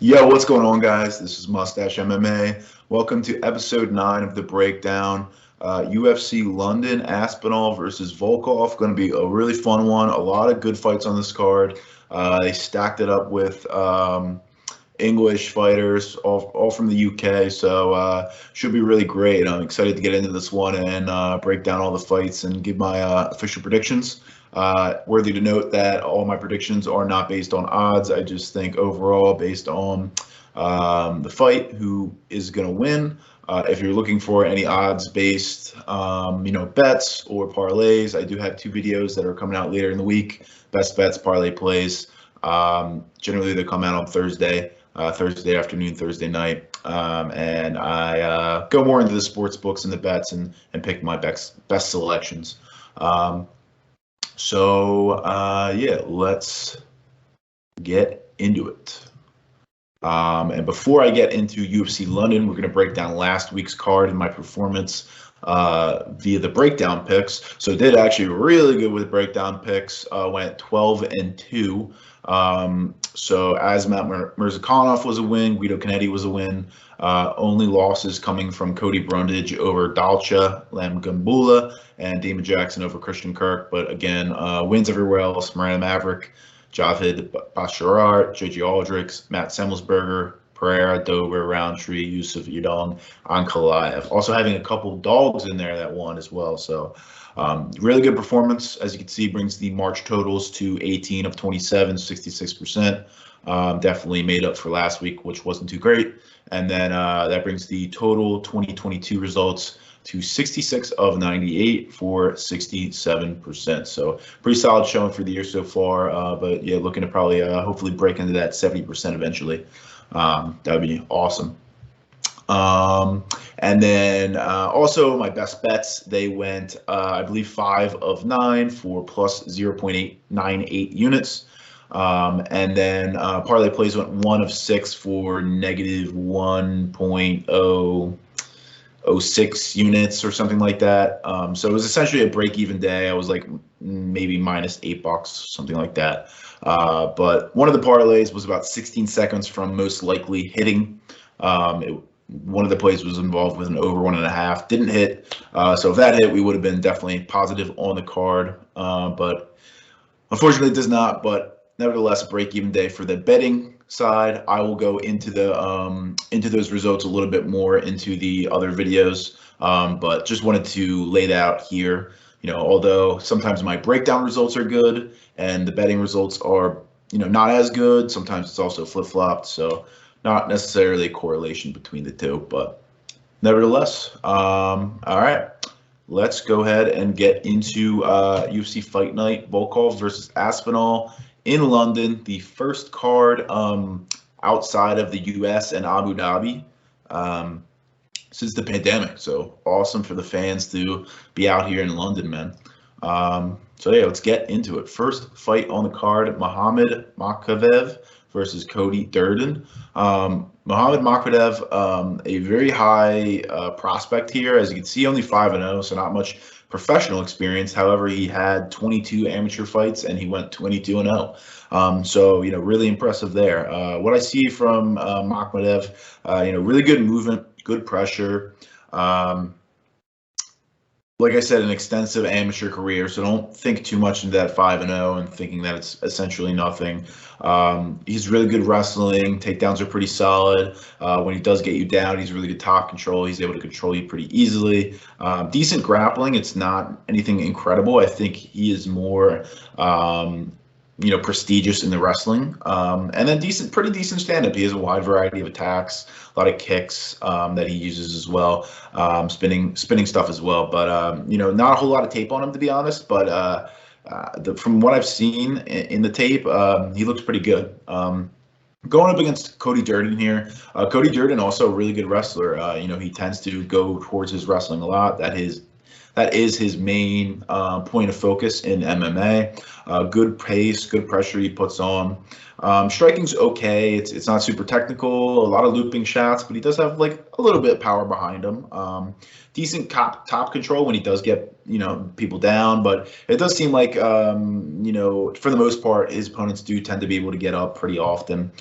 Yo, what's going on, guys? This is Mustache MMA. Welcome to episode 9 of the breakdown. UFC London, Aspinall versus Volkov. Going to be a really fun one. A lot of good fights on this card. They stacked it up with English fighters, all from the UK, so should be really great. I'm excited to get into this one and break down all the fights and give my official predictions. Worthy to note that all my predictions are not based on odds. I just think overall, based on the fight, who is going to win. If you're looking for any odds-based, bets or parlays, I do have 2 videos that are coming out later in the week. Best bets, parlay plays. Generally, they come out on Thursday afternoon, Thursday night, and I go more into the sports books and the bets and pick my best selections. Let's get into it. And before I get into UFC London, we're going to break down last week's card and my performance via the breakdown picks. So did actually really good with breakdown picks. Went 12-2. So Asmat Mirzakhanov was a win. Guido Canetti was a win. Only losses coming from Cody Brundage over Dalcha Lamgambula and Damon Jackson over Christian Kirk. But again, wins everywhere else. Miranda Maverick, Javid Basharat, J.G. Aldrich, Matt Semmelsberger, Pereira, Dober, Roundtree, Yusuf Yudong, Ankalaev. Also having a couple dogs in there that won as well. So really good performance. As you can see, brings the March totals to 18 of 27, 66%. Definitely made up for last week, which wasn't too great. And then that brings the total 2022 results to 66 of 98 for 67%. So pretty solid showing for the year so far. But yeah, looking to probably hopefully break into that 70% eventually. That would be awesome. And then also my best bets, they went, I believe, 5 of 9 for plus 0.898 units. And then parlay plays went 1 of 6 for negative 1.006 units or something like that. So it was essentially a break-even day. I was like maybe minus $8, something like that. But one of the parlays was about 16 seconds from most likely hitting. One of the plays was involved with an over 1.5. Didn't hit. So if that hit, we would have been definitely positive on the card. But unfortunately, it does not. But nevertheless, a break-even day for the betting side. I will go into the into those results a little bit more into the other videos. But just wanted to lay that out here. Although sometimes my breakdown results are good and the betting results are, not as good. Sometimes it's also flip-flopped. So not necessarily a correlation between the two, but nevertheless, all right, let's go ahead and get into UFC Fight Night, Volkov versus Aspinall in London, the first card outside of the US and Abu Dhabi since the pandemic. So awesome for the fans to be out here in London, man. So yeah, let's get into it. First fight on the card, Mokaev versus Cody Durden. Mohamed Mokaev, a very high prospect here. As you can see, only 5-0, so not much professional experience. However, he had 22 amateur fights and he went 22-0. So, really impressive there. What I see from Mokaev, really good movement, good pressure. Like I said, an extensive amateur career, so don't think too much into that 5-0 and thinking that it's essentially nothing. He's really good wrestling. Takedowns are pretty solid. When he does get you down, he's really good top control. He's able to control you pretty easily. Decent grappling. It's not anything incredible. I think he is more prestigious in the wrestling. And then pretty decent stand-up. He has a wide variety of attacks, a lot of kicks that he uses as well, spinning stuff as well. But, not a whole lot of tape on him, to be honest. But from what I've seen in the tape, he looks pretty good. Going up against Cody Durden here. Cody Durden also a really good wrestler. He tends to go towards his wrestling a lot. That's that is his main point of focus in MMA. Good pace, good pressure he puts on. Striking's okay. It's not super technical, a lot of looping shots, but he does have like a little bit of power behind him. Decent top control when he does get, people down, but it does seem like, for the most part, his opponents do tend to be able to get up pretty often.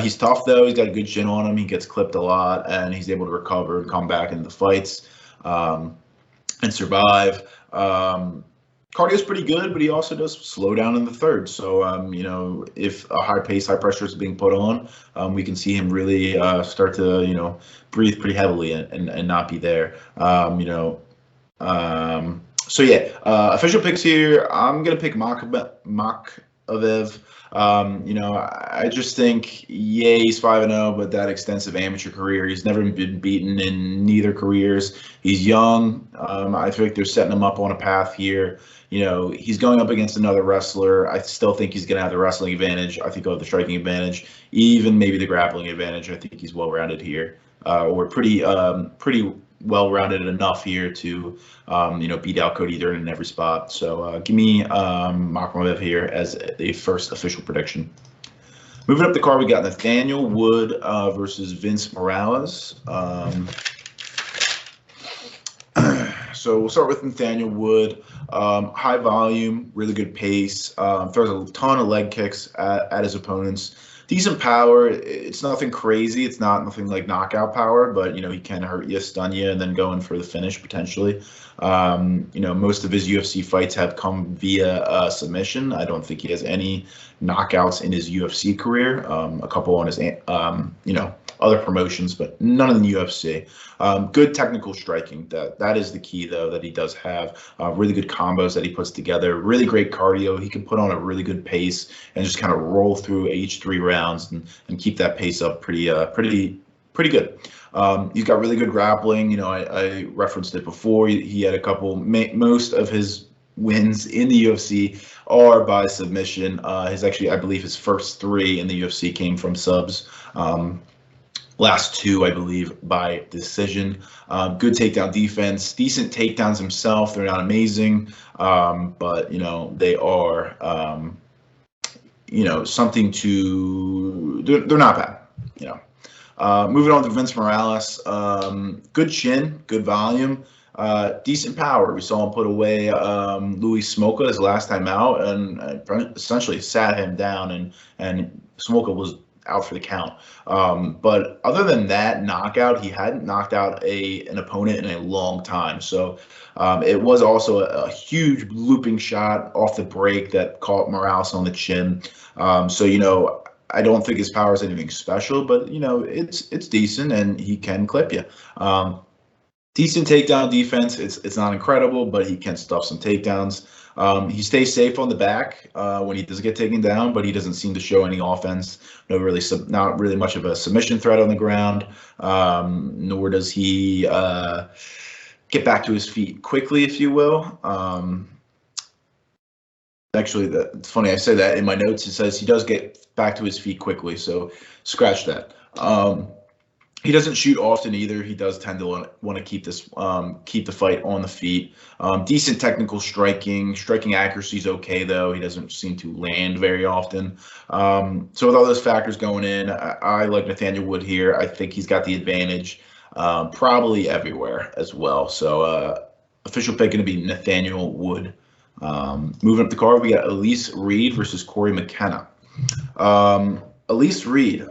He's tough though. He's got a good chin on him. He gets clipped a lot, and he's able to recover and come back into the fights and survive. Cardio's pretty good, but he also does slow down in the third. So, if a high pace, high pressure is being put on, we can see him really start to, breathe pretty heavily and not be there. Official picks here. I'm going to pick Mokaev. I just think, he's 5-0, but that extensive amateur career, he's never been beaten in neither careers. He's young. I feel like they're setting him up on a path here. He's going up against another wrestler. I still think he's going to have the wrestling advantage. I think he'll have the striking advantage, even maybe the grappling advantage. I think he's well-rounded here, or pretty well-rounded enough here to, beat out Cody Durden in every spot. So give me Mokaev here as the first official prediction. Moving up the card, we got Nathaniel Wood versus Vince Morales. So we'll start with Nathaniel Wood. High volume, really good pace, throws a ton of leg kicks at his opponents. Decent power. It's nothing crazy. It's nothing like knockout power, but he can hurt you, stun you, and then go in for the finish potentially. Most of his UFC fights have come via submission. I don't think he has any knockouts in his UFC career. A couple on his other promotions, but none in the UFC. Good technical striking. That is the key, though, that he does have. Really good combos that he puts together. Really great cardio. He can put on a really good pace and just kind of roll through each 3 rounds and keep that pace up pretty good. He's got really good grappling. I referenced it before. He had a couple. Most of his wins in the UFC are by submission. I believe his first 3 in the UFC came from subs. Last 2, I believe, by decision. Good takedown defense, decent takedowns himself. They're not amazing, but they are, something to. They're not bad. Moving on to Vince Morales. Good chin, good volume, decent power. We saw him put away Louis Smolka his last time out, and essentially sat him down, and Smolka was out for the count. But other than that knockout, he hadn't knocked out an opponent in a long time. So it was also a huge looping shot off the break that caught Morales on the chin. I don't think his power is anything special, but it's decent, and he can clip you. Decent takedown defense. It's not incredible, but he can stuff some takedowns. He stays safe on the back when he does get taken down, but he doesn't seem to show any offense. Not really much of a submission threat on the ground, nor does he get back to his feet quickly, if you will. Actually, it's funny I said that in my notes. It says he does get back to his feet quickly, so scratch that. He doesn't shoot often either. He does tend to want to keep the fight on the feet. Decent technical striking. Striking accuracy is okay, though. He doesn't seem to land very often. So with all those factors going in, I like Nathaniel Wood here. I think he's got the advantage probably everywhere as well. So official pick going to be Nathaniel Wood. Moving up the card, we got Elise Reed versus Cory McKenna. Elise Reed.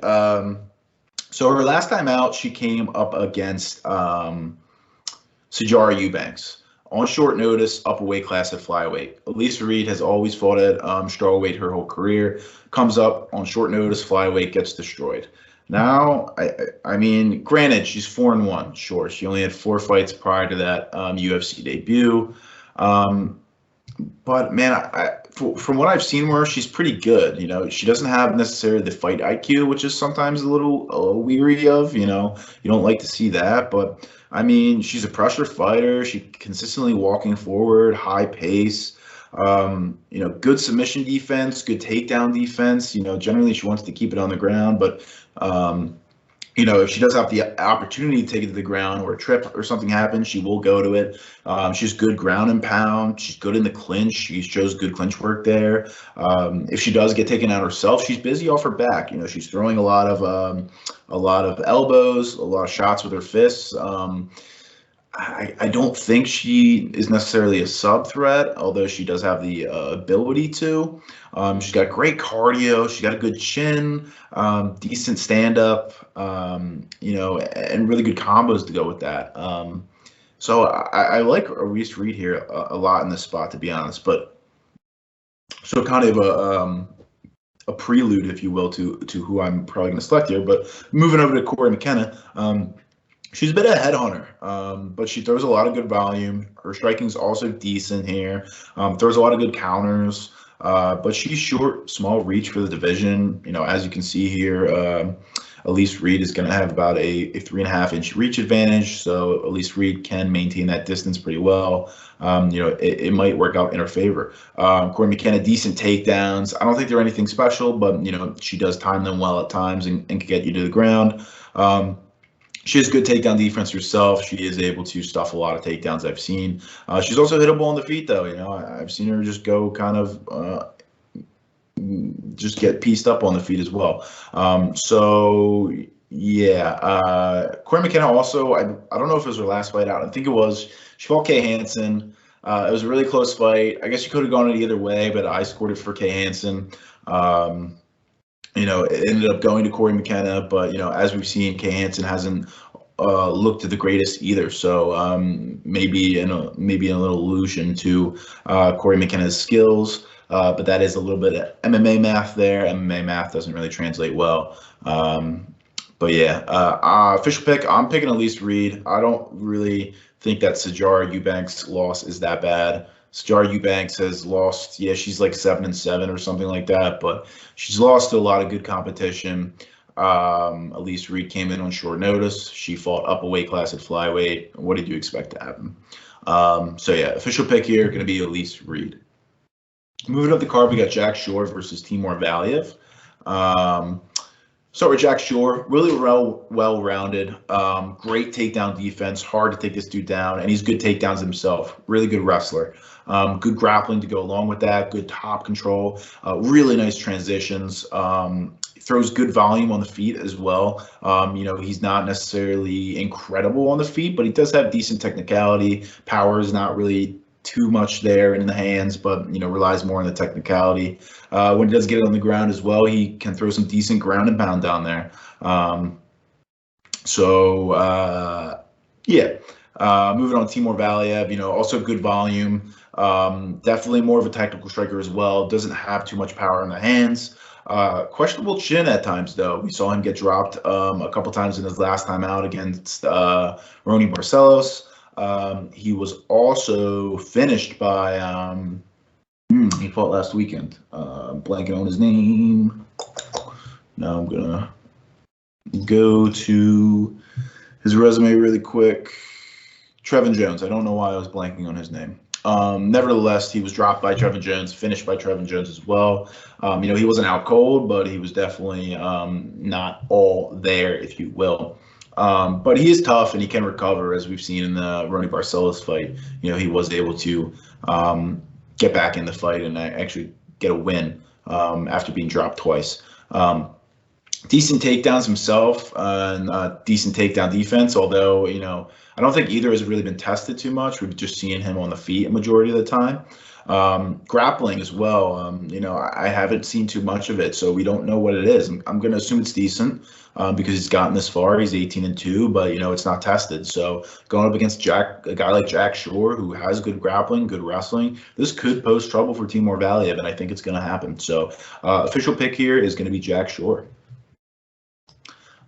So her last time out, she came up against Sijara Eubanks on short notice, up a weight class at flyweight. Elise Reed has always fought at strawweight her whole career. Comes up on short notice, flyweight, gets destroyed. Now, I mean, granted, she's 4-1. Sure, she only had 4 fights prior to that UFC debut. But man, from what I've seen, where she's pretty good. She doesn't have necessarily the fight IQ, which is sometimes a little weary of. You don't like to see that, but I mean, she's a pressure fighter. She consistently walking forward, high pace. Good submission defense, good takedown defense. Generally she wants to keep it on the ground, but if she does have the opportunity to take it to the ground or a trip or something happens, she will go to it. She's good ground and pound. She's good in the clinch. She shows good clinch work there. If she does get taken out herself, she's busy off her back. She's throwing a lot of elbows, a lot of shots with her fists. I don't think she is necessarily a sub threat, although she does have the ability to. She's got great cardio. She's got a good chin, decent stand up, and really good combos to go with that. So I like Elise Reed here a lot in this spot, to be honest. But so kind of a prelude, if you will, to who I'm probably going to select here. But moving over to Cory McKenna. She's a bit of a headhunter, but she throws a lot of good volume. Her striking's also decent here. Throws a lot of good counters, but she's short, small reach for the division. As you can see here, Elise Reed is going to have about a 3.5-inch reach advantage, so Elise Reed can maintain that distance pretty well. It might work out in her favor. Cory McKenna, decent takedowns. I don't think they're anything special, but she does time them well at times and can get you to the ground. She has good takedown defense herself. She is able to stuff a lot of takedowns I've seen. She's also hittable on the feet, though. I've seen her just go kind of just get pieced up on the feet as well. Cory McKenna also, I don't know if it was her last fight out. I think it was. She fought Kay Hansen. It was a really close fight. I guess you could have gone it either way, but I scored it for Kay Hansen. It ended up going to Cory McKenna, but as we've seen, Kay Hansen hasn't looked the greatest either. So maybe a little allusion to Cory McKenna's skills, but that is a little bit of MMA math there. MMA math doesn't really translate well. Official pick. I'm picking Elise Reed. I don't really think that Sijara Eubanks' loss is that bad. Sijara Eubanks has lost, she's like 7-7 or something like that, but she's lost to a lot of good competition. Elise Reed came in on short notice. She fought up a weight class at flyweight. What did you expect to happen? Official pick here going to be Elise Reed. Moving up the card, we got Jack Shore versus Timur Valiev. Start with Jack Shore, really well-rounded, great takedown defense, hard to take this dude down, and he's good takedowns himself, really good wrestler. Good grappling to go along with that, good top control, really nice transitions, throws good volume on the feet as well. He's not necessarily incredible on the feet, but he does have decent technicality. Power is not really too much there in the hands, but relies more on the technicality. When he does get it on the ground as well, he can throw some decent ground and pound down there. Moving on, Timur Valiev, also good volume. Definitely more of a technical striker as well. Doesn't have too much power in the hands. Questionable chin at times, though. We saw him get dropped a couple times in his last time out against Ronnie Barcelos. He was also finished by he fought last weekend. Blanking on his name. Now I'm gonna go to his resume really quick. Trevin Jones. I don't know why I was blanking on his name. Nevertheless, he was dropped by Trevin Jones, finished by Trevin Jones as well. He wasn't out cold, but he was definitely not all there, if you will. But he is tough and he can recover, as we've seen in the Ronnie Barcelos fight. He was able to get back in the fight and actually get a win after being dropped twice. Decent takedowns himself and decent takedown defense, although, I don't think either has really been tested too much. We've just seen him on the feet a majority of the time. Grappling as well, I haven't seen too much of it, so we don't know what it is. I'm going to assume it's decent because he's gotten this far. He's 18-2, but, it's not tested. So going up against a guy like Jack Shore, who has good grappling, good wrestling, this could pose trouble for Timur Valiev, and I think it's going to happen. So official pick here is going to be Jack Shore.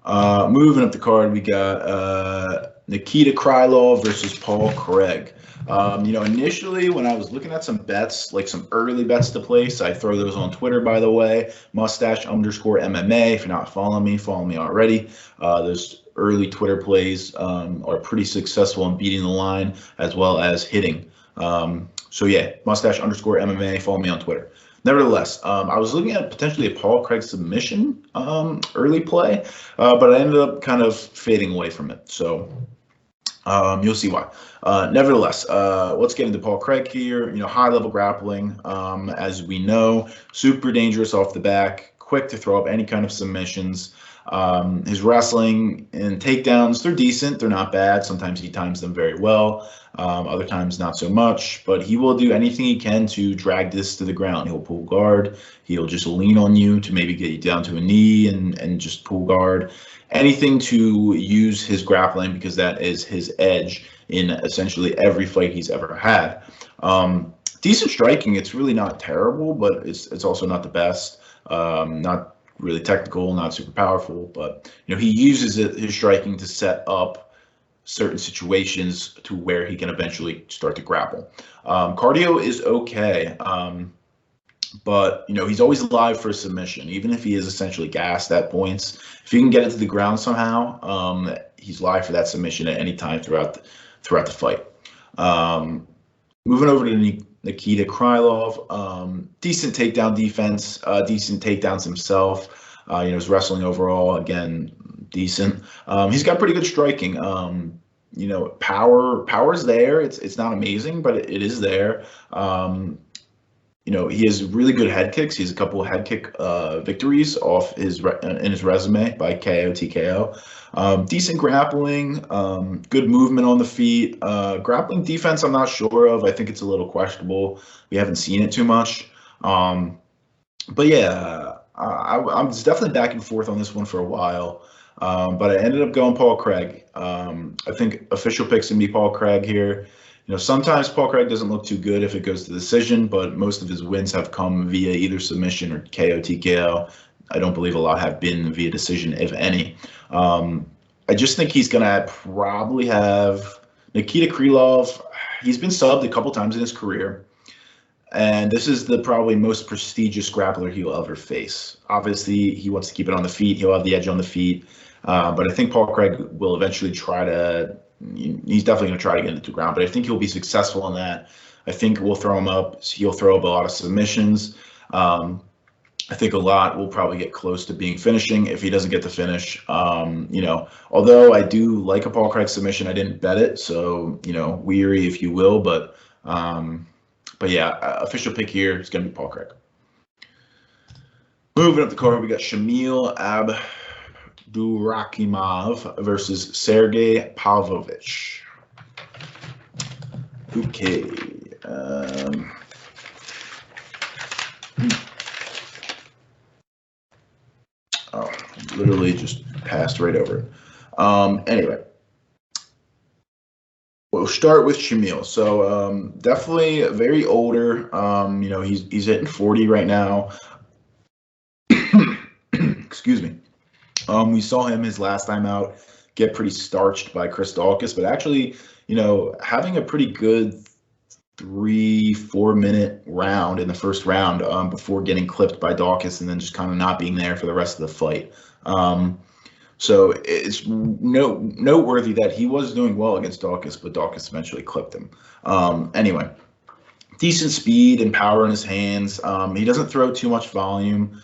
Moving up the card, we got Nikita Krylov versus Paul Craig. Initially when I was looking at some bets, like some early bets to place, I throw those on Twitter, by the way, mustache_MMA. If you're not following me, follow me already. Those early Twitter plays are pretty successful in beating the line as well as hitting. Mustache_MMA, follow me on Twitter. Nevertheless, I was looking at potentially a Paul Craig submission early play, but I ended up kind of fading away from it. So you'll see why. Nevertheless, let's get into Paul Craig here. High level grappling, as we know, super dangerous off the back, quick to throw up any kind of submissions. His wrestling and takedowns, they're decent. They're not bad. Sometimes he times them very well. Other times not so much. But he will do anything he can to drag this to the ground. He'll pull guard. He'll just lean on you to maybe get you down to a knee and just pull guard. Anything to use his grappling, because that is his edge in essentially every fight he's ever had. Decent striking. It's really not terrible, but it's also not the best. Not really technical, not super powerful, but he uses his striking to set up certain situations to where he can eventually start to grapple. Cardio is okay, but he's always alive for a submission, even if he is essentially gassed at points. If he can get it to the ground somehow, he's live for that submission at any time throughout the fight. Moving over to Nikita Krylov, decent takedown defense, decent takedowns himself. His wrestling overall, again, decent. He's got pretty good striking. Power's there. It's not amazing, but it is there. He has really good head kicks. He has a couple of head kick victories off in his resume by KO, TKO. Decent grappling, good movement on the feet. Grappling defense, I'm not sure of. I think it's a little questionable. We haven't seen it too much. But yeah, I was definitely back and forth on this one for a while. But I ended up going Paul Craig. I think official picks can be Paul Craig here. Sometimes Paul Craig doesn't look too good if it goes to decision, but most of his wins have come via either submission or KO, TKO. I don't believe a lot have been via decision, if any. I just think he's going to probably have Nikita Krylov. He's been subbed a couple times in his career, and this is the probably most prestigious grappler he'll ever face. Obviously, he wants to keep it on the feet. He'll have the edge on the feet, but I think Paul Craig will eventually try to he's definitely going to try to get into the ground, but I think he'll be successful in that. I think we'll throw him up. He'll throw up a lot of submissions. I think a lot will probably get close to being finishing if he doesn't get the finish. Although I do like a Paul Craig submission, I didn't bet it, so weary if you will. But yeah, official pick here is going to be Paul Craig. Moving up the card, we got Shamil Abdurakhimov versus Sergei Pavlovich. Okay. Literally just passed right over it. Anyway, we'll start with Shamil. So definitely very older. He's hitting 40 right now. Excuse me. We saw him his last time out get pretty starched by Chris Daukaus, but actually, having a pretty good 3-4 minute round in the first round before getting clipped by Daukaus and then just kind of not being there for the rest of the fight. So it's noteworthy that he was doing well against Daukaus, but Daukaus eventually clipped him. Anyway, decent speed and power in his hands. He doesn't throw too much volume.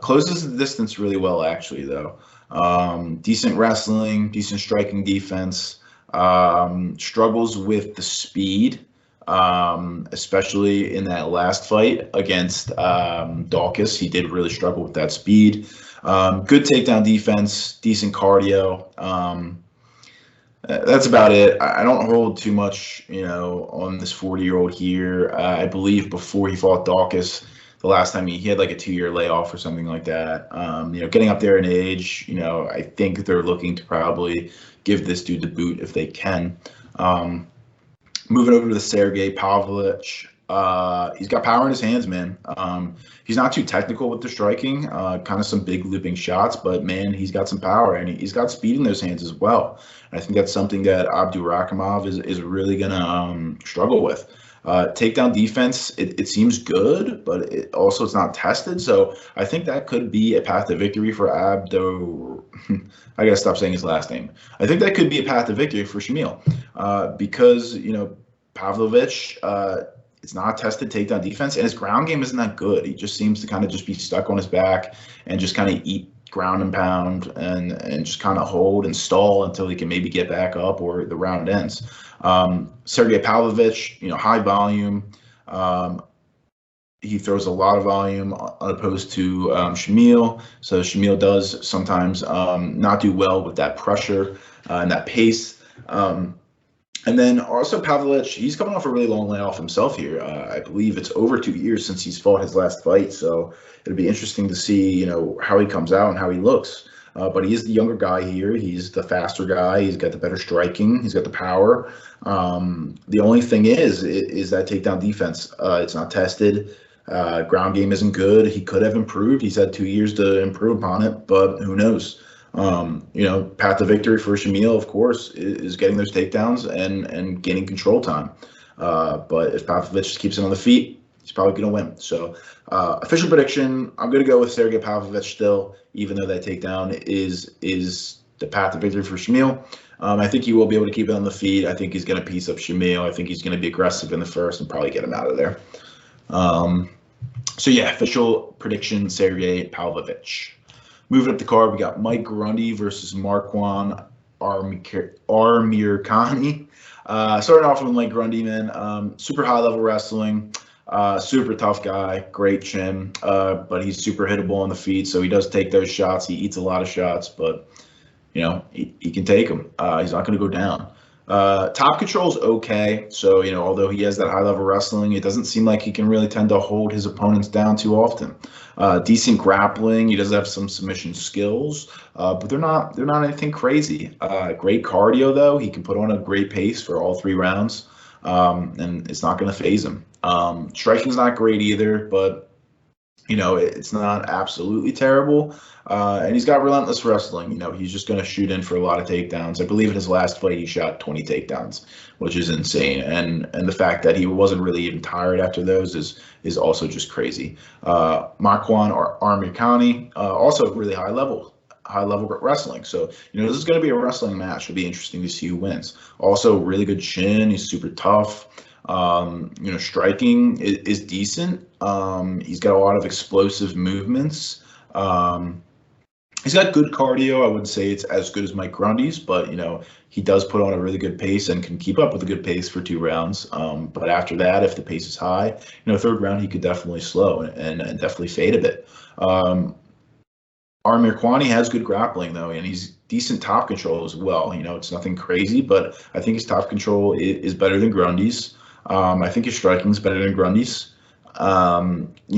Closes the distance really well, actually, though. Decent wrestling, decent striking defense. Struggles with the speed, especially in that last fight against Daukaus. He did really struggle with that speed. Good takedown defense, decent cardio. That's about it. I don't hold too much, on this 40-year-old here. I believe before he fought Daukaus, the last time he had like a 2-year layoff or something like that. Getting up there in age, I think they're looking to probably give this dude the boot if they can. Moving over to the Sergei Pavlovich. He's got power in his hands, man. He's not too technical with the striking, kind of some big looping shots, but man, he's got some power and he's got speed in those hands as well. And I think that's something that Abdurakhimov is really going to struggle with. Takedown defense, it seems good, but it's not tested. So I think that could be a path to victory for I gotta stop saying his last name. I think that could be a path to victory for Shamil, because Pavlovich, it's not a tested takedown defense, and his ground game isn't that good. He just seems to kind of just be stuck on his back and just kind of eat ground and pound and just kind of hold and stall until he can maybe get back up or the round ends. Sergei Pavlovich, high volume. He throws a lot of volume opposed to Shamil. So Shamil does sometimes not do well with that pressure and that pace. And then also Pavlovich, he's coming off a really long layoff himself here. I believe it's over 2 years since he's fought his last fight. So it'll be interesting to see, how he comes out and how he looks. But he is the younger guy here. He's the faster guy. He's got the better striking. He's got the power. The only thing is that takedown defense. It's not tested. Ground game isn't good. He could have improved. He's had 2 years to improve upon it, but who knows? Path to victory for Shamil, of course, is getting those takedowns and gaining control time. But if Pavlovich just keeps it on the feet, he's probably going to win. So official prediction, I'm going to go with Sergei Pavlovich still, even though that takedown is the path to victory for Shamil. I think he will be able to keep it on the feet. I think he's going to piece up Shamil. I think he's going to be aggressive in the first and probably get him out of there. So yeah, official prediction, Sergei Pavlovich. Moving up the card, we got Mike Grundy versus Makwan Amirkhani. Starting off with Mike Grundy, man. Super high-level wrestling, super tough guy, great chin, but he's super hittable on the feet, so he does take those shots. He eats a lot of shots, but, he can take them. He's not going to go down. Top control is okay. So, although he has that high level wrestling, it doesn't seem like he can really tend to hold his opponents down too often. Decent grappling. He does have some submission skills, but they're not anything crazy. Great cardio though. He can put on a great pace for all 3 rounds, and it's not going to phase him. Striking's not great either, but it's not absolutely terrible. And he's got relentless wrestling. He's just going to shoot in for a lot of takedowns. I believe in his last fight, he shot 20 takedowns, which is insane. And the fact that he wasn't really even tired after those is also just crazy. Makwan or Amirkhani, also really high level wrestling. So, this is going to be a wrestling match. It'll be interesting to see who wins. Also, really good chin. He's super tough. Striking is decent. He's got a lot of explosive movements. He's got good cardio. I wouldn't say it's as good as Mike Grundy's, but he does put on a really good pace and can keep up with a good pace for 2 rounds. But after that, if the pace is high, 3rd round he could definitely slow and definitely fade a bit. Amirkhani has good grappling though, and he's decent top control as well. It's nothing crazy, but I think his top control is better than Grundy's. I think his striking is better than Grundy's.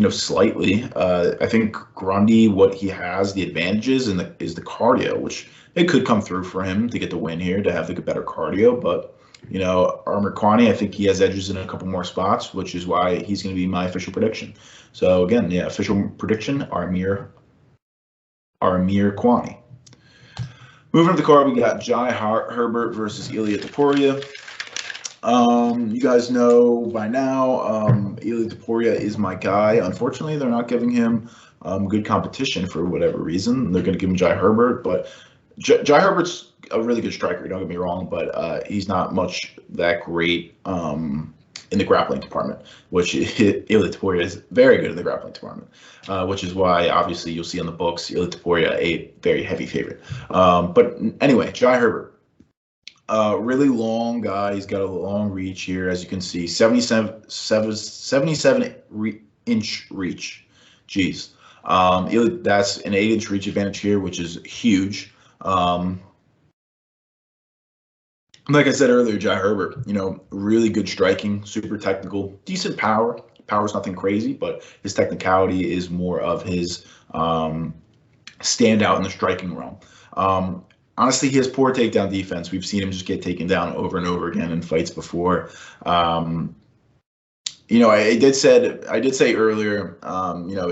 Slightly. I think Grundy, what he has, the advantages is the cardio, which it could come through for him to get the win here, to have the better cardio. But, Amirkhani, I think he has edges in a couple more spots, which is why he's going to be my official prediction. So again, yeah, official prediction, Amirkhani. Moving up the card, we got Jai Herbert versus Ilia Topuria. You guys know by now, Ilia Topuria is my guy. Unfortunately, they're not giving him good competition for whatever reason. They're going to give him Jai Herbert, but Jai Herbert's a really good striker, don't get me wrong, but he's not much that great in the grappling department, which Ilia Topuria is very good in the grappling department, which is why obviously you'll see on the books Ilia Topuria a very heavy favorite. But anyway, Jai Herbert. Really long guy. He's got a long reach here, as you can see. 77-inch reach. Jeez. That's an 8-inch reach advantage here, which is huge. Like I said earlier, Jai Herbert, really good striking, super technical, decent power. Power's nothing crazy, but his technicality is more of his standout in the striking realm. Honestly, he has poor takedown defense. We've seen him just get taken down over and over again in fights before. I did say earlier,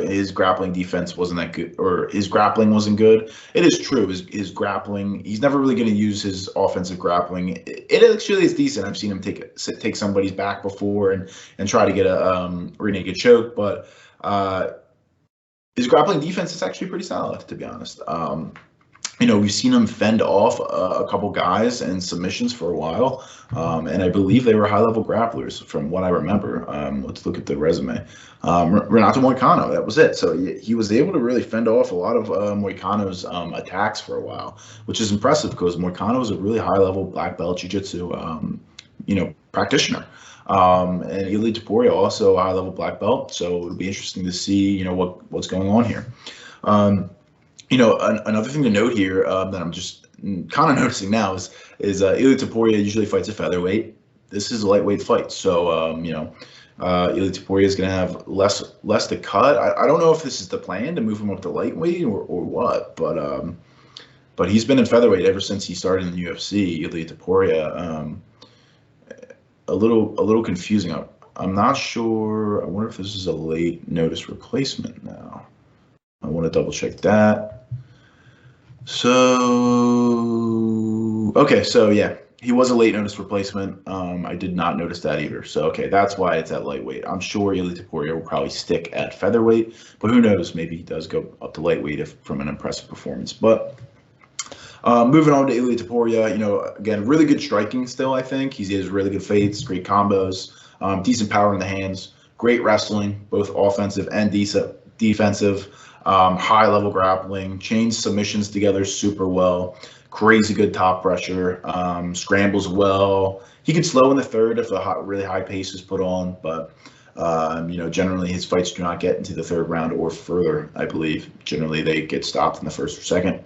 his grappling defense wasn't that good, or his grappling wasn't good. It is true. His grappling, he's never really going to use his offensive grappling. It actually is decent. I've seen him take somebody's back before and try to get a rear naked choke, but his grappling defense is actually pretty solid, to be honest. we've seen him fend off a couple guys and submissions for a while, and I believe they were high-level grapplers from what I remember. Let's look at the resume. Renato Moicano, that was it. So he was able to really fend off a lot of Moicano's attacks for a while, which is impressive because Moicano is a really high-level black belt jiu-jitsu, practitioner. And Ilia Topuria also a high-level black belt, so it'll be interesting to see, what's going on here. Another thing to note here that I'm just kind of noticing now is Ilia Topuria usually fights a featherweight. This is a lightweight fight, so Ilia Topuria is going to have less to cut. I don't know if this is the plan to move him up to lightweight or what, but he's been in featherweight ever since he started in the UFC. Ilia Topuria, a little confusing. I'm not sure. I wonder if this is a late notice replacement now. I want to double check that. So, okay, so yeah, he was a late notice replacement. I did not notice that either. So, okay, that's why it's at lightweight. I'm sure Ilia Topuria will probably stick at featherweight, but who knows? Maybe he does go up to lightweight from an impressive performance. But moving on to Ilia Topuria, again, really good striking still, I think. He has really good feints, great combos, decent power in the hands, great wrestling, both offensive and defensive. High-level grappling, chains submissions together super well, crazy good top pressure, scrambles well. He could slow in the third if a really high pace is put on, but generally his fights do not get into the third round or further, I believe. Generally they get stopped in the first or second.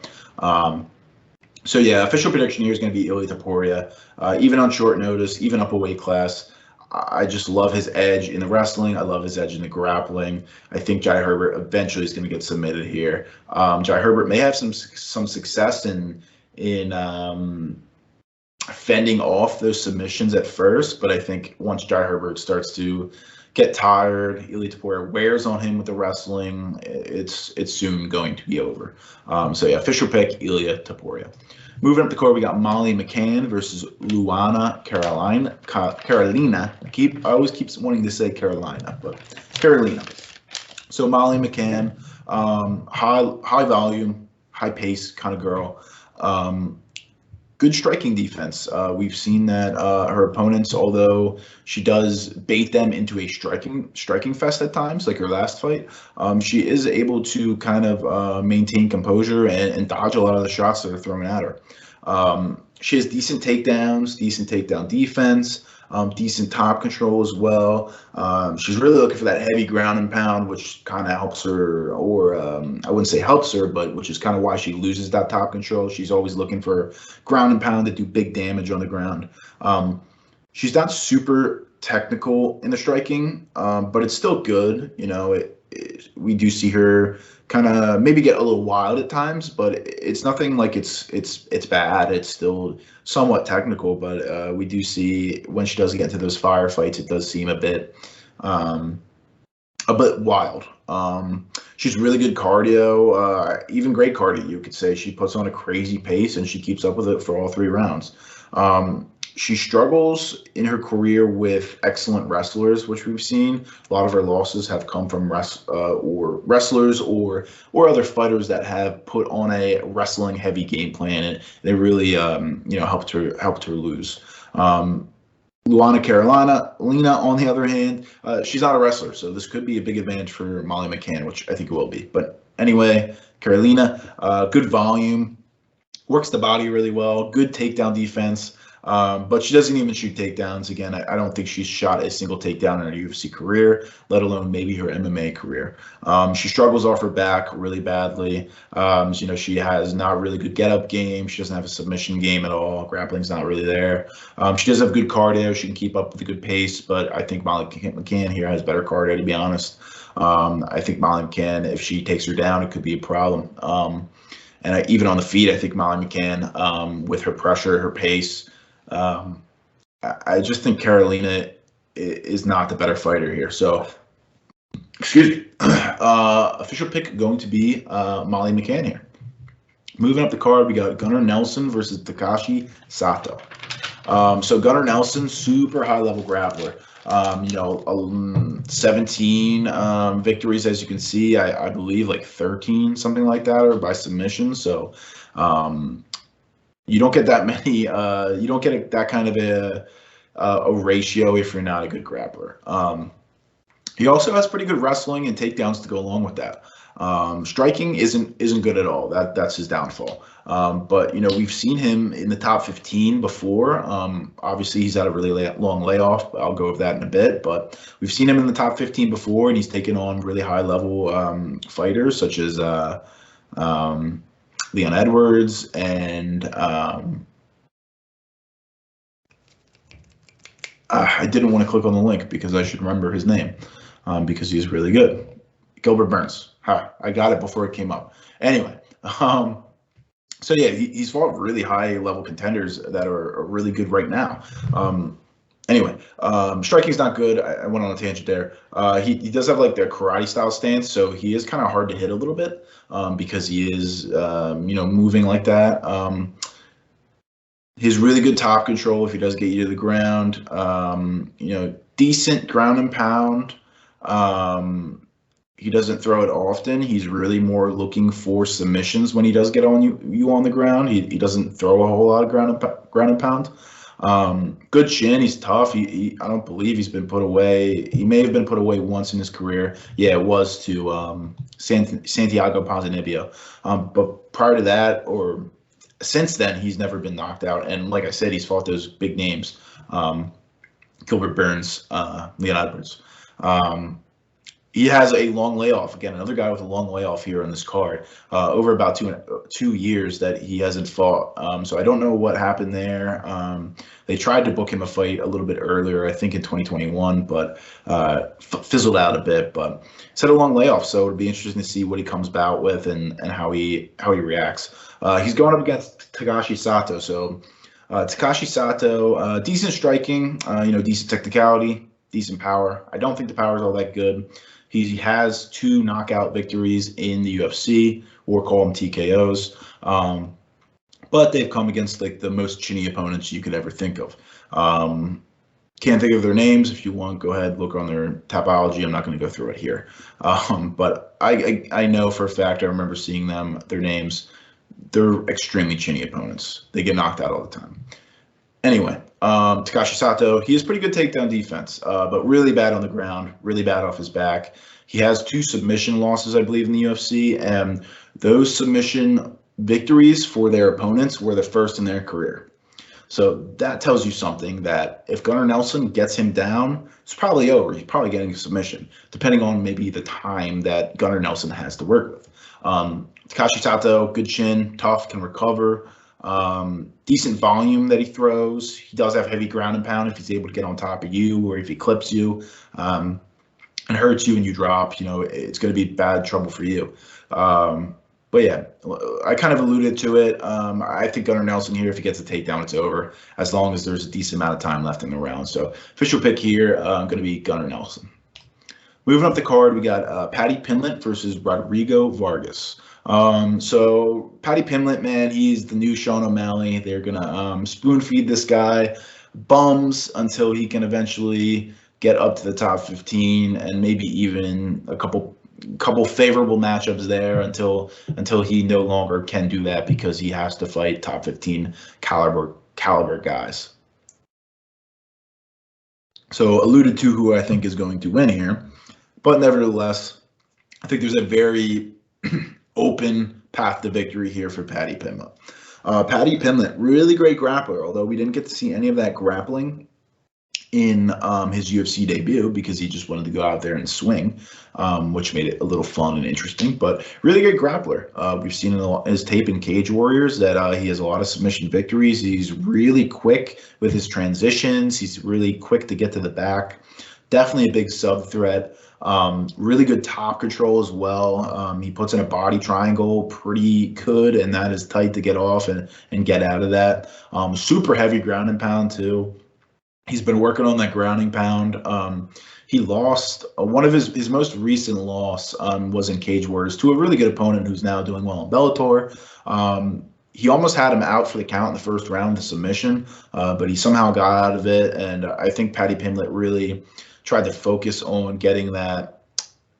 So yeah, official prediction here is going to be Ilia Topuria, even on short notice, even up a weight class. I just love his edge in the wrestling. I love his edge in the grappling. I think Jai Herbert eventually is going to get submitted here. Jai Herbert may have some success in fending off those submissions at first, but I think once Jai Herbert starts to get tired, Ilia Topuria wears on him with the wrestling, it's soon going to be over. So yeah, official pick, Ilia Topuria. Moving up the card, we got Molly McCann versus Luana Carolina. I always keep wanting to say Carolina, but Carolina. So Molly McCann, high volume, high pace kind of girl. Good striking defense. We've seen that her opponents, although she does bait them into a striking fest at times, like her last fight, she is able to kind of maintain composure and dodge a lot of the shots that are thrown at her. She has decent takedowns, decent takedown defense, decent top control as well. She's really looking for that heavy ground and pound, which kind of helps her, or I wouldn't say helps her, but which is kind of why she loses that top control. She's always looking for ground and pound to do big damage on the ground. She's not super technical in the striking, but it's still good. We do see her kind of maybe get a little wild at times, but it's nothing like it's bad. It's still somewhat technical, but we do see when she does get into those firefights, it does seem a bit wild. She's really good cardio, even great cardio, you could say. She puts on a crazy pace and she keeps up with it for all 3 rounds. She struggles in her career with excellent wrestlers, which we've seen. A lot of her losses have come from wrestlers or other fighters that have put on a wrestling heavy game plan, and they really helped her lose. Luana Carolina, on the other hand, she's not a wrestler, so this could be a big advantage for Molly McCann, which I think it will be. But anyway, Carolina, good volume, works the body really well, good takedown defense. But she doesn't even shoot takedowns. Again, I don't think she's shot a single takedown in her UFC career, let alone maybe her MMA career. She struggles off her back really badly. She has not really good get-up game. She doesn't have a submission game at all. Grappling's not really there. She does have good cardio. She can keep up with a good pace, but I think Molly McCann here has better cardio, to be honest. I think Molly McCann, if she takes her down, it could be a problem. And even on the feet, I think Molly McCann, with her pressure, her pace, I just think Carolina is not the better fighter here. So, excuse me. Official pick going to be Molly McCann here. Moving up the card, we got Gunnar Nelson versus Takashi Sato. So Gunnar Nelson, super high-level grappler. 17 victories, as you can see. I believe like 13, something like that, or by submission. So You don't get that many. You don't get that kind of a ratio if you're not a good grappler. He also has pretty good wrestling and takedowns to go along with that. Striking isn't good at all. That's his downfall. But we've seen him in the top 15 before. Obviously, he's had a really long layoff. I'll go over that in a bit. But we've seen him in the top 15 before, and he's taken on really high level fighters such as Leon Edwards and I didn't want to click on the link because I should remember his name because he's really good. Gilbert Burns. Hi, I got it before it came up. Anyway, so yeah, he's fought really high level contenders that are really good right now. Anyway, striking's not good. I went on a tangent there. He does have like their karate style stance, so he is kind of hard to hit a little bit because he is moving like that. He's really good top control if he does get you to the ground. Decent ground and pound. He doesn't throw it often. He's really more looking for submissions when he does get on you on the ground. He doesn't throw a whole lot of ground and pound. Good chin. He's tough. I don't believe he's been put away. He may have been put away once in his career. Yeah, it was to Santiago Ponzinibbio. But prior to that, or since then, he's never been knocked out. And like I said, he's fought those big names, Gilbert Burns, Leon Edwards. He has a long layoff. Again, another guy with a long layoff here on this card, over about 2 years that he hasn't fought. So I don't know what happened there. They tried to book him a fight a little bit earlier, I think in 2021, but fizzled out a bit. But he's had a long layoff, so it'll be interesting to see what he comes about with and how he reacts. He's going up against Takashi Sato. So Takashi Sato, decent striking, decent technicality, decent power. I don't think the power is all that good. He has 2 knockout victories in the UFC, or call them TKOs. But they've come against like the most chinny opponents you could ever think of. Can't think of their names. If you want, go ahead, look on their Tapology. I'm not going to go through it here. But I know for a fact, I remember seeing their names. They're extremely chinny opponents. They get knocked out all the time. Anyway, Takashi Sato, he has pretty good takedown defense, but really bad on the ground, really bad off his back. He has 2 submission losses, I believe, in the UFC, and those submission victories for their opponents were the first in their career. So that tells you something, that if Gunnar Nelson gets him down, it's probably over. He's probably getting a submission, depending on maybe the time that Gunnar Nelson has to work with. Takashi Sato, good chin, tough, can recover. Decent volume that he throws. He does have heavy ground and pound if he's able to get on top of you, or if he clips you and hurts you and you drop, it's going to be bad trouble for you. But yeah, I kind of alluded to it. I think Gunnar Nelson here, if he gets a takedown, it's over, as long as there's a decent amount of time left in the round. So official pick here, going to be Gunnar Nelson. Moving up the card, we got Paddy Pimblett versus Rodrigo Vargas. So Paddy Pimblett, man, he's the new Sean O'Malley. They're gonna spoon feed this guy bums until he can eventually get up to the top 15 and maybe even a couple favorable matchups there until he no longer can do that because he has to fight top 15 caliber guys. So alluded to who I think is going to win here, but nevertheless, I think there's a very open path to victory here for Paddy Pimblett. Paddy Pimblett, really great grappler, although we didn't get to see any of that grappling in his UFC debut because he just wanted to go out there and swing, which made it a little fun and interesting, but really good grappler. We've seen in his tape in Cage Warriors that he has a lot of submission victories. He's really quick with his transitions. He's really quick to get to the back. Definitely a big sub threat. Really good top control as well. He puts in a body triangle pretty good, and that is tight to get off and get out of that. Super heavy ground and pound too. He's been working on that grounding pound. He lost one of his most recent loss was in Cage Warriors to a really good opponent who's now doing well in Bellator. He almost had him out for the count in the first round, the submission, but he somehow got out of it. And I think Paddy Pimblett really tried to focus on getting that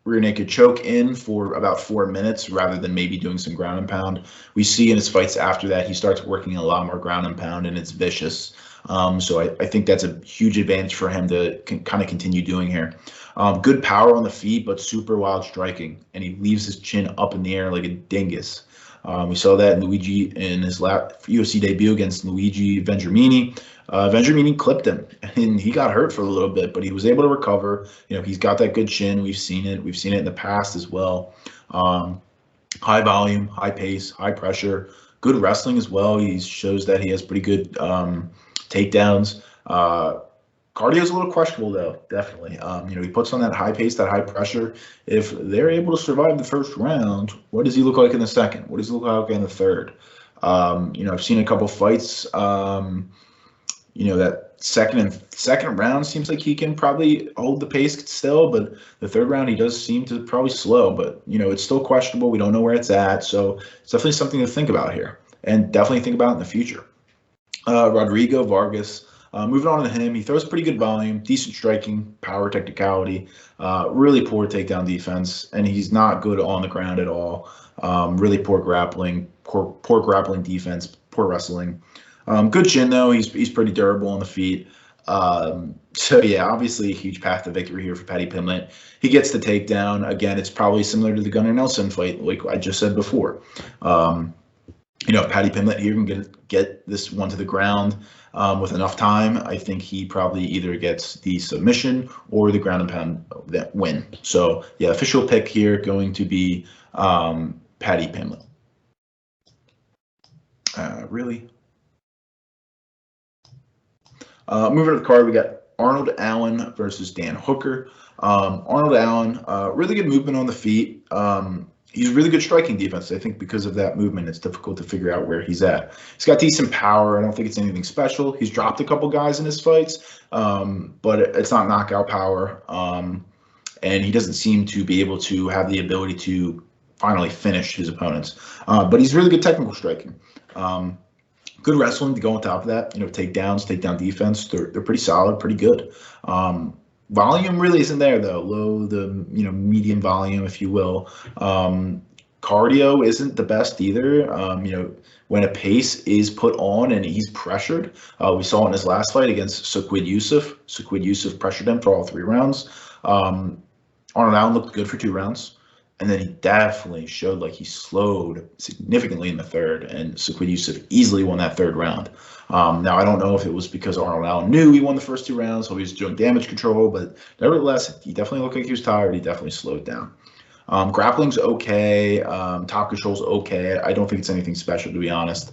rear naked choke in for about 4 minutes rather than maybe doing some ground and pound. We see in his fights after that, he starts working a lot more ground and pound, and it's vicious. So I think that's a huge advantage for him to kind of continue doing here. Good power on the feet, but super wild striking, and he leaves his chin up in the air like a dingus. We saw that in Luigi in his UFC debut against Luigi Vendramini. Vendramini clipped him, and he got hurt for a little bit, but he was able to recover. You know, he's got that good chin. We've seen it. We've seen it in the past as well. High volume, high pace, high pressure, good wrestling as well. He shows that he has pretty good takedowns. Cardio is a little questionable, though, definitely. You know, he puts on that high pace, that high pressure. If they're able to survive the first round, what does he look like in the second? What does he look like in the third? You know, I've seen a couple fights. You know, that second round seems like he can probably hold the pace still, but the third round he does seem to probably slow. But, you know, it's still questionable. We don't know where it's at. So it's definitely something to think about here, and definitely think about in the future. Rodrigo Vargas. Moving on to him, he throws pretty good volume, decent striking, power, technicality, really poor takedown defense, and he's not good on the ground at all. Really poor grappling, poor grappling defense, poor wrestling. Good chin, though. He's pretty durable on the feet. So, yeah, obviously a huge path to victory here for Paddy Pimblett. He gets the takedown. Again, it's probably similar to the Gunnar Nelson fight, like I just said before. You know, Paddy Pimblett here can get this one to the ground with enough time. I think he probably either gets the submission or the ground and pound that win. So, yeah, official pick here going to be Paddy Pimblett. Really? Moving to the card, we got Arnold Allen versus Dan Hooker. Arnold Allen, really good movement on the feet. He's really good striking defense. I think because of that movement, it's difficult to figure out where he's at. He's got decent power. I don't think it's anything special. He's dropped a couple guys in his fights, but it's not knockout power. And he doesn't seem to be able to have the ability to finally finish his opponents. But he's really good technical striking. Good wrestling to go on top of that. You know, takedowns, takedown defense. They're pretty solid, pretty good. Volume really isn't there, though. Low, medium volume, if you will. Cardio isn't the best either. You know, when a pace is put on and he's pressured, we saw in his last fight against Suquid Yusuf. Suquid Yusuf pressured him for all 3 rounds. Arnold Allen looked good for 2 rounds. And then he definitely showed like he slowed significantly in the third, and Suquid Yusuf easily won that 3rd round. Now, I don't know if it was because Arnold Allen knew he won the first 2 rounds, so he was doing damage control, but nevertheless, he definitely looked like he was tired. He definitely slowed down. Grappling's okay. Top control's okay. I don't think it's anything special, to be honest.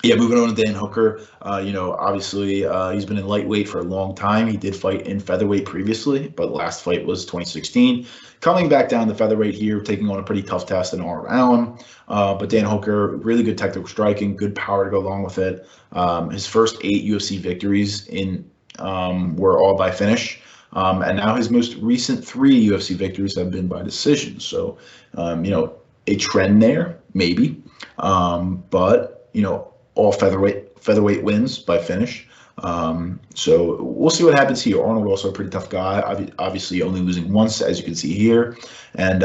Yeah, moving on to Dan Hooker, you know, obviously he's been in lightweight for a long time. He did fight in featherweight previously, but last fight was 2016. Coming back down to featherweight here, taking on a pretty tough test in Arnold Allen. But Dan Hooker, really good technical striking, good power to go along with it. His first 8 UFC victories were all by finish. And now his most recent 3 UFC victories have been by decision. So, you know, a trend there, maybe. But, you know, all featherweight wins by finish. So we'll see what happens here. Arnold also a pretty tough guy, obviously only losing once, as you can see here. And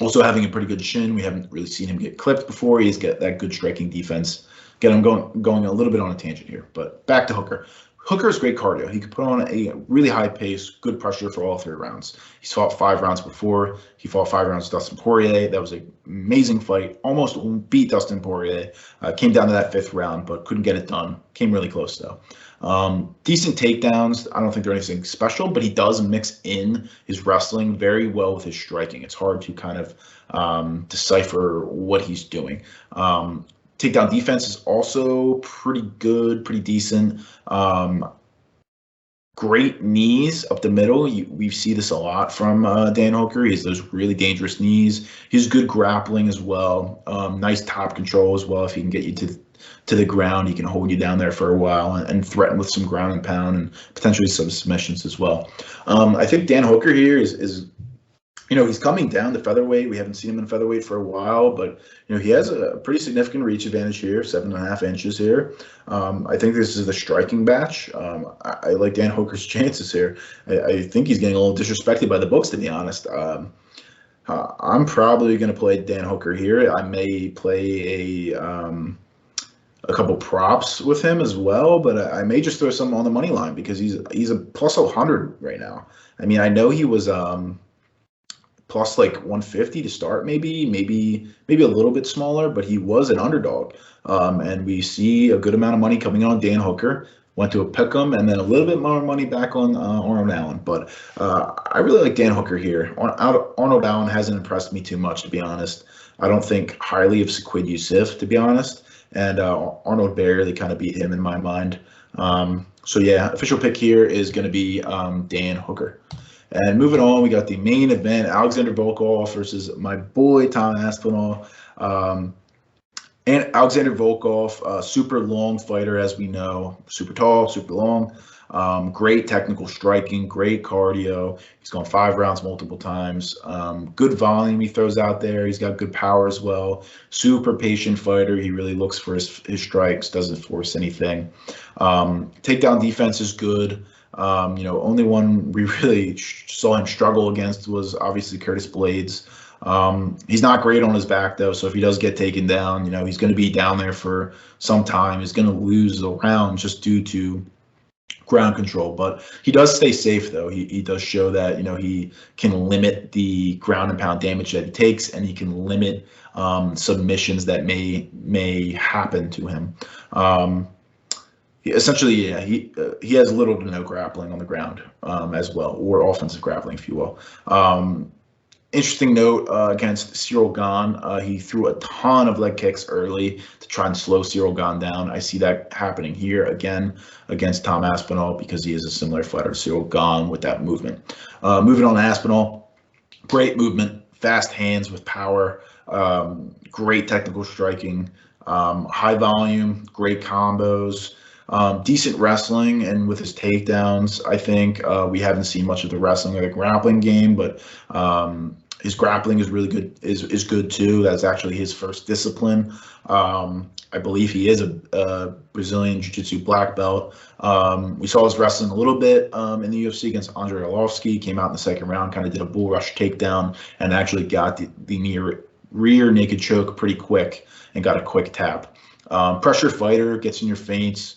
also having a pretty good chin. We haven't really seen him get clipped before. He's got that good striking defense. Again, I'm going a little bit on a tangent here, but back to Hooker. Hooker is great cardio. He could put on a really high pace, good pressure for all 3 rounds. He's fought 5 rounds before. He fought 5 rounds with Dustin Poirier. That was an amazing fight. Almost beat Dustin Poirier. Came down to that 5th round, but couldn't get it done. Came really close, though. Decent takedowns. I don't think they're anything special, but he does mix in his wrestling very well with his striking. It's hard to kind of decipher what he's doing. Takedown defense is also pretty good, pretty decent. Great knees up the middle. We see this a lot from Dan Hooker. He has those really dangerous knees. He's good grappling as well. Nice top control as well. If he can get you to the ground, he can hold you down there for a while and threaten with some ground and pound and potentially some submissions as well. I think Dan Hooker here is He's coming down to featherweight. We haven't seen him in featherweight for a while, but he has a pretty significant reach advantage here, 7.5 inches here. I think this is the striking match. I like Dan Hooker's chances here. I think he's getting a little disrespected by the books, to be honest. I'm probably going to play Dan Hooker here. I may play a couple props with him as well, but I may just throw some on the money line because he's a plus 100 right now. I mean, I know he was plus like 150 to start, maybe a little bit smaller, but he was an underdog. And we see a good amount of money coming on Dan Hooker. Went to a pick'em and then a little bit more money back on Arnold Allen. But I really like Dan Hooker here. Arnold Allen hasn't impressed me too much, to be honest. I don't think highly of Sequid Yusuf, to be honest. And Arnold barely kind of beat him in my mind. So yeah, official pick here is going to be Dan Hooker. And moving on, we got the main event, Alexander Volkov versus my boy, Tom Aspinall. And Alexander Volkov, super long fighter, as we know, super tall, super long, great technical striking, great cardio. He's gone 5 rounds multiple times. Good volume he throws out there. He's got good power as well. Super patient fighter. He really looks for his strikes, doesn't force anything. Takedown defense is good. Only one we really saw him struggle against was obviously Curtis Blades. He's not great on his back, though, so if he does get taken down, he's going to be down there for some time. He's going to lose the round just due to ground control, but he does stay safe, though. He does show that, he can limit the ground and pound damage that he takes, and he can limit submissions that may happen to him. Essentially, yeah, he has little to no grappling on the ground as well, or offensive grappling, if you will. Interesting note against Cyril Gane, he threw a ton of leg kicks early to try and slow Cyril Gane down. I see that happening here again against Tom Aspinall because he is a similar fighter to Cyril Gane with that movement. Moving on to Aspinall, great movement, fast hands with power, great technical striking, high volume, great combos. Decent wrestling, and with his takedowns, I think we haven't seen much of the wrestling or the grappling game, but his grappling is really good. Is good too. That's actually his first discipline. I believe he is a Brazilian Jiu-Jitsu black belt. We saw his wrestling a little bit in the UFC against Andrei Arlovski. Came out in the second round, kind of did a bull rush takedown, and actually got the near rear naked choke pretty quick and got a quick tap. Pressure fighter, gets in your feints.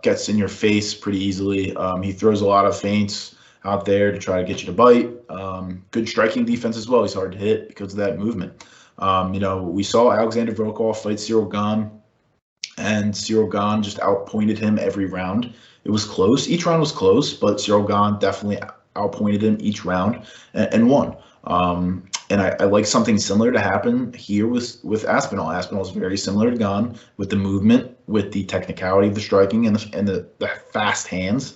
Gets in your face pretty easily. He throws a lot of feints out there to try to get you to bite. Good striking defense as well. He's hard to hit because of that movement. We saw Alexander Volkov fight Cyril Gane, and Cyril Gane just outpointed him every round. It was close. Each round was close, but Cyril Gane definitely outpointed him each round and won. And I like something similar to happen here with Aspinall. Aspinall is very similar to Gane with the movement, with the technicality of the striking and the fast hands.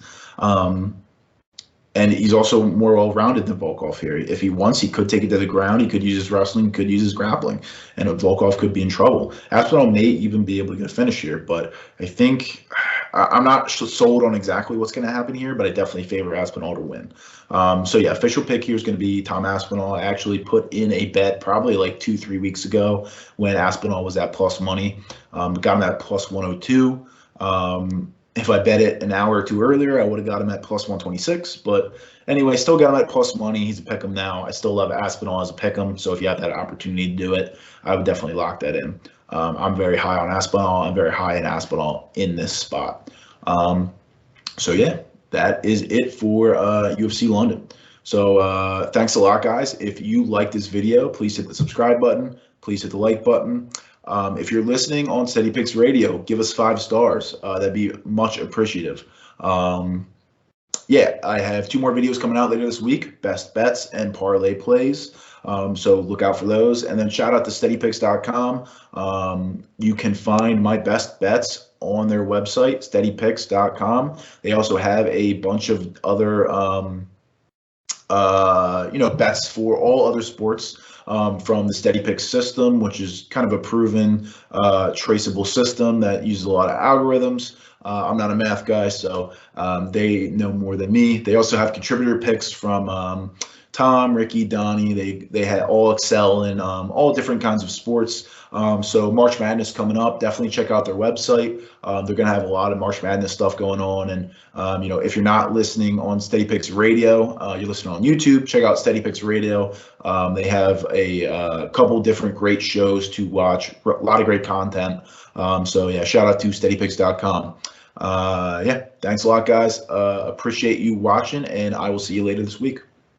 And he's also more well-rounded than Volkov here. If he wants, he could take it to the ground. He could use his wrestling, could use his grappling, and Volkov could be in trouble. Aspinall may even be able to get a finish here, but I think I'm not sold on exactly what's going to happen here, but I definitely favor Aspinall to win. So yeah, official pick here is going to be Tom Aspinall. I actually put in a bet probably like 2-3 weeks ago when Aspinall was at plus money. Got him at plus 102. If I bet it an hour or two earlier, I would have got him at plus 126. But anyway, still got him at plus money. He's a pick'em now. I still love Aspinall as a pick'em. So if you have that opportunity to do it, I would definitely lock that in. I'm very high on Aspinall. I'm very high in Aspinall in this spot. So yeah, that is it for UFC London. So thanks a lot, guys. If you like this video, please hit the subscribe button. Please hit the like button. If you're listening on Steady Picks Radio, give us 5 stars. That'd be much appreciative. Yeah, I have 2 more videos coming out later this week, best bets and parlay plays. So look out for those. And then shout out to steadypicks.com. You can find my best bets on their website, steadypicks.com. They also have a bunch of other bets for all other sports from the Steady Picks system, which is kind of a proven traceable system that uses a lot of algorithms. I'm not a math guy, so they know more than me. They also have contributor picks from Tom, Ricky, Donnie, they had all excel in all different kinds of sports. So March Madness coming up, definitely check out their website. They're going to have a lot of March Madness stuff going on. And, if you're not listening on Steady Picks Radio, you're listening on YouTube, check out Steady Picks Radio. They have a couple different great shows to watch, a lot of great content. So yeah, shout out to steadypicks.com. Yeah, thanks a lot, guys. Appreciate you watching, and I will see you later this week.